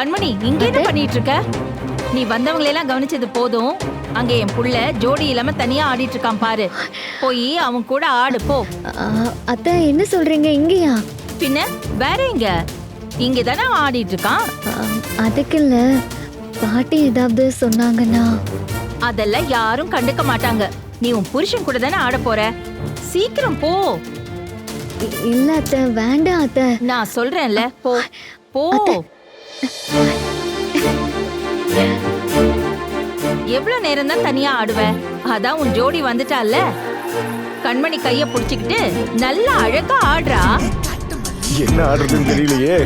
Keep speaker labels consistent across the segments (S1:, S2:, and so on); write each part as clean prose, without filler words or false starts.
S1: கண்மணி இங்க என்ன பண்ணிட்டு இருக்க? நீ வந்தவங்களெல்லாம் கவனிச்சது போதும். அங்க என் புள்ள ஜோடி இல்லாம தனியா ஆடிட்டு இருக்கான் பாரு. போய் அவன் கூட ஆடு போ.
S2: அத்தை என்ன சொல்றீங்க? இங்கயா?
S1: பின்ன வேற எங்க? இங்க தானே அவன் ஆடிட்டு இருக்கான்.
S2: அதுக்கு இல்ல, பாட்டி ஏதாவது சொன்னாங்கன்னா.
S1: அதெல்லாம் யாரும் கண்டுக்க மாட்டாங்க. நீ உன் புருஷன் கூட தானே ஆட போற. சீக்கிரம் போ.
S2: இல்ல அத்தை, வேண்டாம் அத்தை.
S1: நான் சொல்றேன்ல, போ போ. எவ்வளவு நேரம் தான் தனியா ஆடுவ? அதான் உன் ஜோடி வந்துட்டால. கண்மணி கைய புடிச்சுக்கிட்டு நல்லா அழகா ஆடுறா.
S3: என்ன ஆடுறதுன்னு தெரியலையே.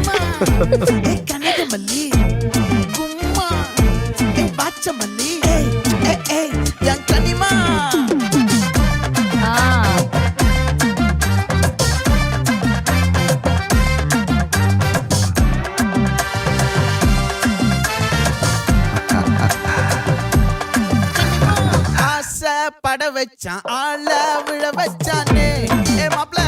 S4: பட வச்சான் ஆள விழ வச்சானே. ஏ மாப்ள